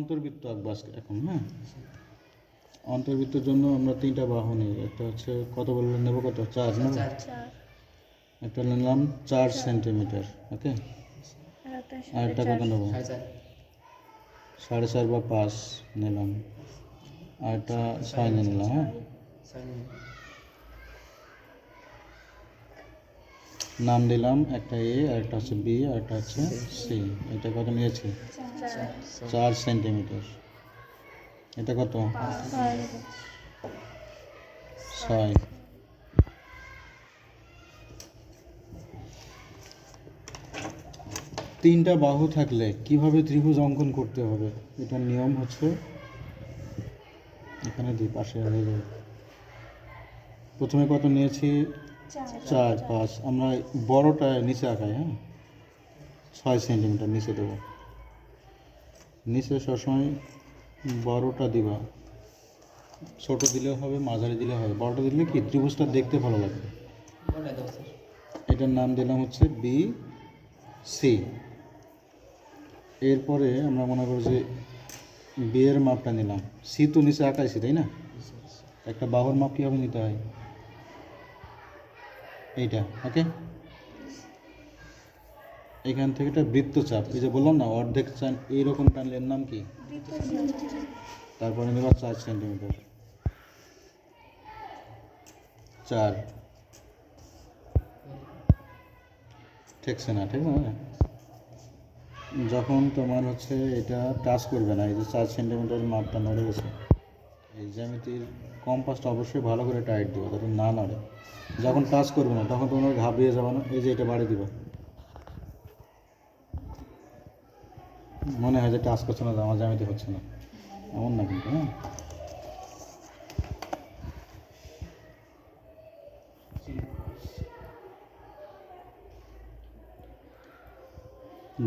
অন্তর্বৃত্ত আঁকবো আজকে এখন। হ্যাঁ, অন্তর্বৃত্তের জন্য আমরা তিনটা বাহু নিই। একটা হচ্ছে কত বললেন নেবো, কত 4 নেব। একটা নিলাম 4 সেন্টিমিটার, ওকে। আর একটা কত নেবো, 4.5 বা 5 নিলাম। আর একটা 6 নিয়ে নিলাম। হ্যাঁ, নাম দিলাম, একটা এ আর একটা হচ্ছে বি আর একটা হচ্ছে সি। এটা কত নিয়েছি, 4 সেন্টিমিটার। এটা কত, 6। তিনটা বাহু থাকলে কিভাবে ত্রিভুজ অঙ্কন করতে হবে, এটার নিয়ম হচ্ছে এখানে দুই পাশে হয়ে যাবে। প্রথমে কত নিয়েছি, 4 5। আমরা বড়টা নিচে আঁকাই। হ্যাঁ, 6 সেন্টিমিটার নিচে দেবো। নিচে সবসময় বড়টা দিবা, ছোট দিলেও হবে, মাঝারি দিলেও হবে। বড়টা দিলে কি ত্রিভুজটা দেখতে ভালো লাগবে। এটার নাম দিলাম হচ্ছে বি সি। এরপরে আমরা মনে করি যে বি এর মাপটা নিলাম, সি তো নিচে আঁকাইছি তাই না। একটা বাহুর মাপ কীভাবে নিতে হয়, এইটা, ওকে। এখান থেকে একটা বৃত্তচাপ, এই যে বললাম না অর্ধেক চান এইরকম টানলে এর নাম কি। তারপরে নেবা 4 সেন্টিমিটার, 4 ঠেকছে না, ঠিক না। যখন তোমার হচ্ছে এটা টাচ করবে না, এই যে 4 সেন্টিমিটার মাপটা নড়ে গেছে, এই জ্যামিতির কম্পাসটা অবশ্যই ভালো করে টাইট দেবো যাতে না নড়ে। যখন টাচ করবে না তখন তোমার ঘাবড়িয়ে যাবে না। এই যে এটা বাড়ি দিবা, মনে হয় যে টাচ করছে না, আমার জ্যামিতি হচ্ছে না, এমন না কিন্তু। হ্যাঁ,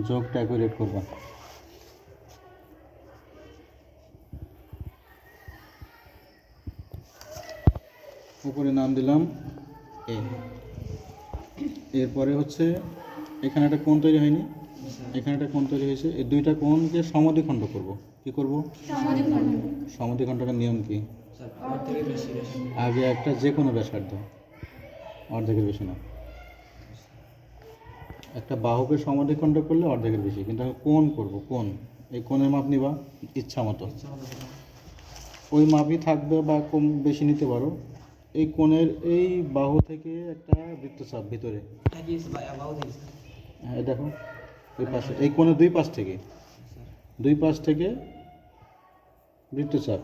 যোগটা অ্যাকুরেট করবা। উপরে নাম দিলাম এ। এরপরে হচ্ছে এখানে একটা কোণ তৈরি হয়নি, এখানে একটা কোণ তৈরি হয়েছে। এই দুইটা কোণকে সমদ্বিখণ্ড করব। কি করব, সমদ্বিখণ্ডকের নিয়ম কি, আগে একটা যে কোনো ব্যাসার্ধ, অর্ধেকের বেশি না। একটা বাহুকে সমদ্বিখণ্ড করলে অর্ধেকের বেশি, কিন্তু আমি কোণ করব। কোণ, এই কোণের মাপ নিবা ইচ্ছা মতো, ওই মাপই থাকবে বা কম বেশি নিতে পারো। এই কোণের এই বাহু থেকে একটা বৃত্তচাপ ভিতরে, হ্যাঁ দেখো ওই পাশে, এই কোণের দুই পাশ থেকে বৃত্তচাপ,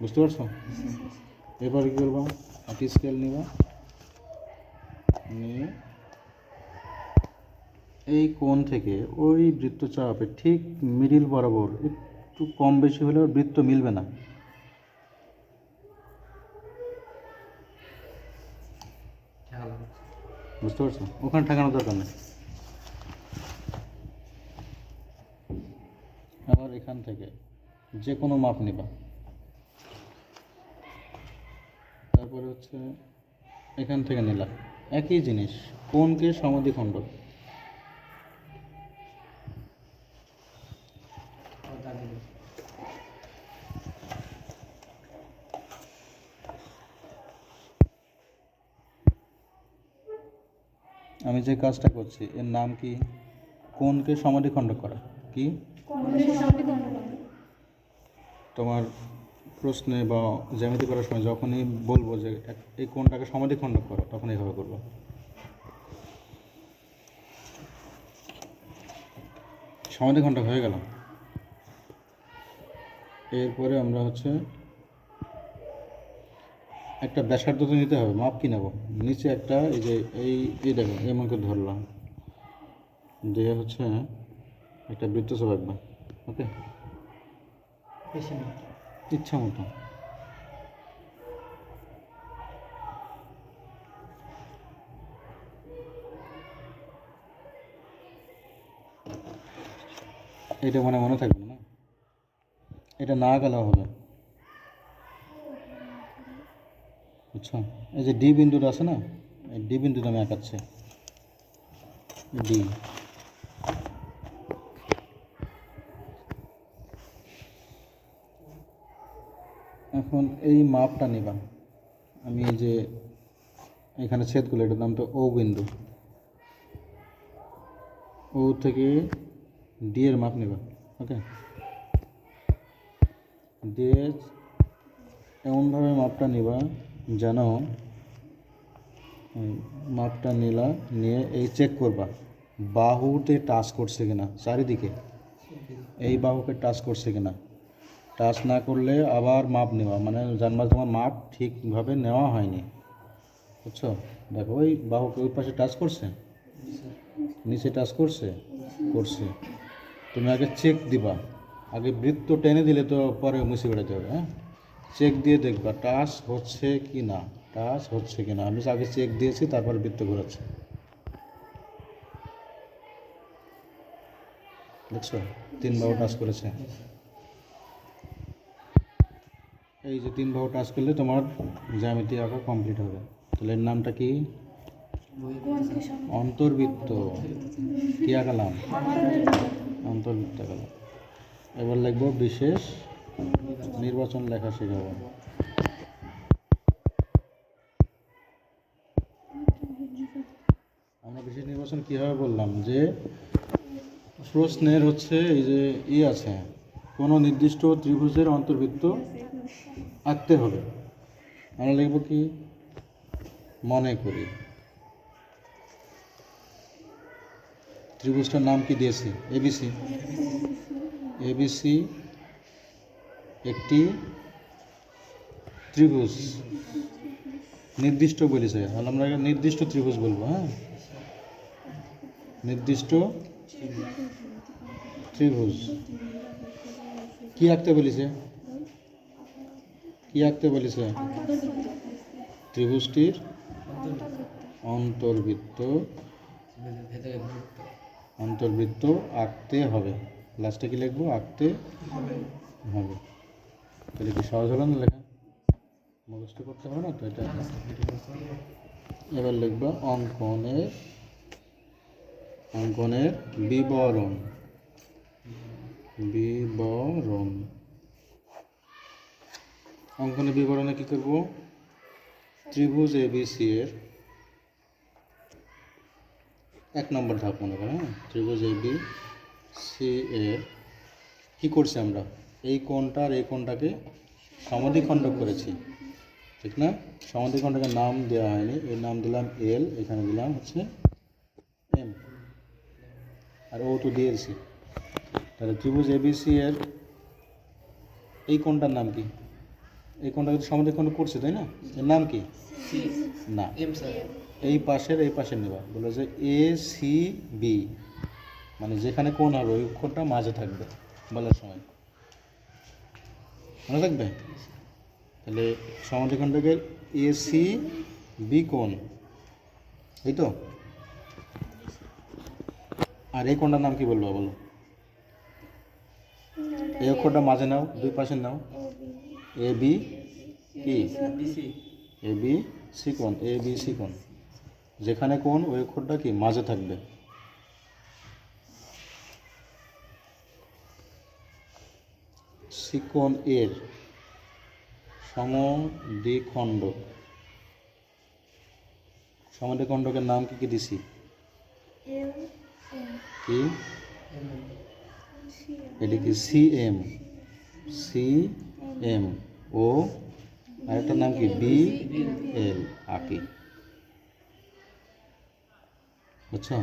বুঝতে পারছো। এবার কী করবা, একটা স্কেল নিবা, নিয়ে এই কোণ থেকে ওই বৃত্তচাপের ঠিক মিডিল বরাবর একটু কম বেশি হলেও বৃত্ত মিলবে না। বুঝতে পারছো, ওখানে ঠেকানোর দরকার নেই। আবার এখান থেকে যে কোনো মাপ নিবা। তারপরে হচ্ছে এখান থেকে নিলাম, একই জিনিস, কোণকে সমদ্বিখণ্ড। আমি যে কাজটা করছি এর নাম কি, কোণকে সমদ্বিখণ্ড করা। কি তোমার প্রশ্নে বা জ্যামিতি করার সময় যখনই বলবো যে এই কোণটাকে সমদ্বিখণ্ড করো, তখন এইভাবে করবো। সমদ্বিখণ্ড হয়ে গেল। এরপরে আমরা হচ্ছে একটা ব্যাসার্ধ তো নিতে হবে, মাপ কি নেব, নিচে একটা এই যে এই দেখো এমন করে ধরলাম, দিয়ে হচ্ছে একটা বৃত্তচাপ আঁকবা, ওকে, ইচ্ছা মতো। এটা মনে থাকবে না, এটা না গেলেও হবে, বুঝছো। এই যে ডি বিন্দুটা আছে না, এই ডি বিন্দুটা আমি আঁকাচ্ছি, ডি। এখন এই মাপটা নিবা, আমি এই যে এখানে ছেদ করলে এটার নাম তো ও বিন্দু, ও থেকে ডি এর মাপ নেবা। ওকে, দিয়ে এমনভাবে মাপটা নিবা যেন মাপটা নিয়ে এই চেক করবা বাহুতে টাচ করছে কিনা, চারিদিকে এই বাহুকে টাচ করছে কিনা। টাচ না করলে আবার মাপ নেওয়া, মানে জানবা তোমার মাপ ঠিকভাবে নেওয়া হয়নি, বুঝছো? দেখো ওই বাহুকে ওই পাশে টাচ করছে, নিচে টাচ করছে, তুমি আগে চেক দিবা, আগে বৃত্ত টেনে দিলে তো পরে মুছে বেড়াতে হবে। হ্যাঁ, চেক দিয়ে দেখবা টাচ হচ্ছে কি না, আমি আগে চেক দিয়েছি, তারপর বৃত্ত ঘোরাচ্ছি। দেখছো 3 বাহু টাচ করেছে। এই যে 3 বাহু টাচ করলে তোমার জ্যামিতি আঁকা কমপ্লিট হবে। তাহলে এর নামটা কি? অন্তর্বৃত্ত। কি আঁকালাম? অন্তর্বৃত্ত আঁকালাম। এবার লিখবো বিশেষ নির্বাচন লেখা শেখাবো। আমরা বিশেষ নির্বাচন কীভাবে বললাম, যে প্রশ্নের হচ্ছে এই যে আছে, কোনো নির্দিষ্ট ত্রিভুজের অন্তর্বৃত্ত আঁকতে হবে। আমরা লিখব কি? মনে করি ত্রিভুজটার নাম কি দিয়েছি? এবিসি একটি ত্রিভুজ, নির্দিষ্ট বলেছে, তাহলে আমরা নির্দিষ্ট ত্রিভুজ বলবো। হ্যাঁ, নির্দিষ্ট ত্রিভুজ। কি আঁকতে বলেছে? ত্রিভুজটির অন্তর্বৃত্ত আঁকতে হবে। লাস্টে কি লিখবো? আঁকতে হবে। তাহলে কি সহজ হলো না লেখা? মুখস্থ করতে হবে না তো এটা। এবার লিখবো অঙ্কনের বিবরণ। অঙ্কনের বিবরণে কি করব? ত্রিভুজ এবিসি এর 1 নম্বর ধাপ মনে করো। হ্যাঁ, ত্রিভুজ এবিসি এর কি করছি আমরা? এই কোণটা আর এই কোণটাকে সমদ্বিখণ্ডক করেছি, ঠিক না? সমদ্বিখণ্ডকের নাম দেওয়া হয়নি, এর নাম দিলাম এল, এখানে দিলাম হচ্ছে এম, আর ও তো দিয়েছি। তাহলে ত্রিভুজ এবিসি এর এই কোণটার নাম কি? এই কোণটাকে তো সমদ্বিখণ্ডক করছে, তাই না? এর নাম কি? না, এই পাশের নেবা, বলে যে এ সি বি, মানে যেখানে কোণ হবে ওই অক্ষরটা মাঝে থাকবে বলার সময়, মনে থাকবে? তাহলে সমদ্বিখণ্ডকের এ সি বি কোণ, এই তো। আর এই কোণটার নাম কি বলবো বলো? এই অক্ষরটা মাঝে নাও, দুই পাশে নাও, এ বি কি? এ বি সি কোণ, এ বি সি কোণ, যেখানে কোণ ওই অক্ষরটা কি মাঝে থাকবে। সিকোণ এর সমদ্বিখণ্ডকের নাম কি দিছি? কি? এটা কি? সিএম ও আরেকটার নাম কি? বিএল আঁকি, বুঝছো?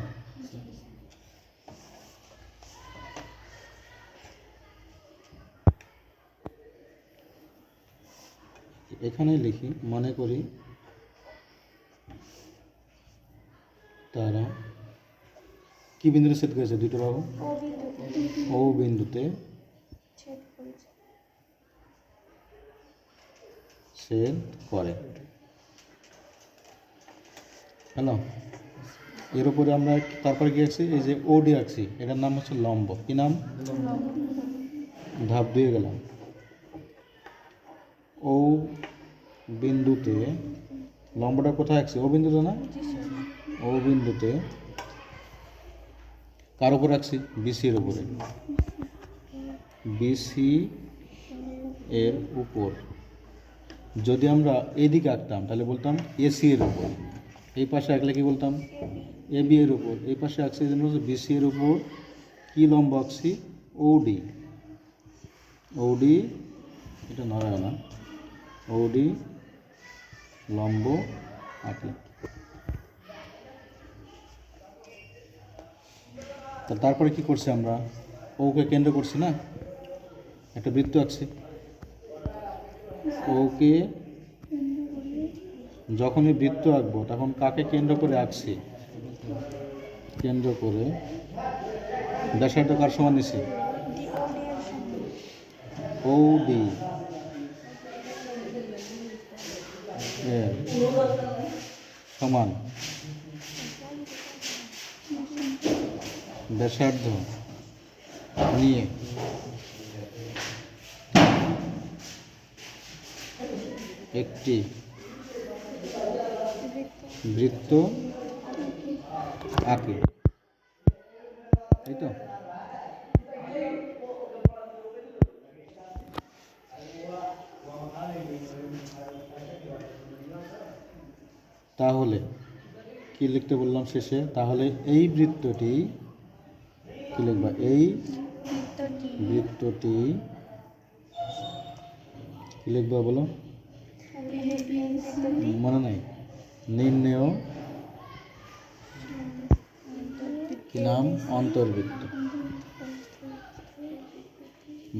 এখানে লিখি, মনে করি তারা কি বিন্দুতে ছেদ করেছে? দুটো বাহু ও বিন্দুতে ছেদ করে। হ্যালো, এর উপরে আমরা তারপরে কি আঁকছি? এই যে ওডি আঁকছি, এটার নাম হচ্ছে লম্ব। কি নাম? ধাপ দিয়ে গেলাম। ও বিন্দুতে লম্বটা কোথায় আঁকছি? ও বিন্দুতে না? ও বিন্দুতে কার উপর আঁকছি? বিসি এর উপরে। বিসি এর উপর যদি আমরা এদিকে আঁকতাম তাহলে বলতাম এসি এর উপর, এই পাশে আঁকলে কি বলতাম এবি এর উপর, এই পাশে আঁকছি এই জন্য হচ্ছে বিসি এর উপর কি লম্ব আঁকছি ওডি, ওডি এটা নড়ায় না, ওডি লম্ব আঁকি। তারপরে কি করছি আমরা, ওকে কেন্দ্র করছি না, একটা বৃত্ত আঁকছি, ওকে যখনই বৃত্ত আঁকবো তখন কাকে কেন্দ্র করে আঁকছি, কেন্দ্র করে ব্যাসার্ধ কার সমান নিছি ও ডি এর সমান ব্যাসার্ধ নিয়ে একটি বৃত্ত আঁকি, তাই তো। তাহলে কি লিখতে বললাম শেষে, তাহলে এই বৃত্তটি কি লিখবা, এই বৃত্তটি কি লিখবা বলো, মনে নাই, নির্ণেয় কি নাম, অন্তর্বৃত্ত,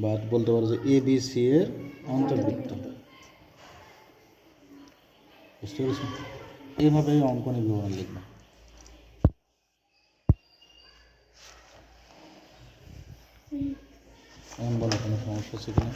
বা বলতে পারো যে এ বি সি এর অন্তর্বৃত্ত। বুঝতে পেরেছো, এইভাবে অঙ্কনের বিবরণ লিখবা। বলো কোনো সমস্যা আছে কিনা।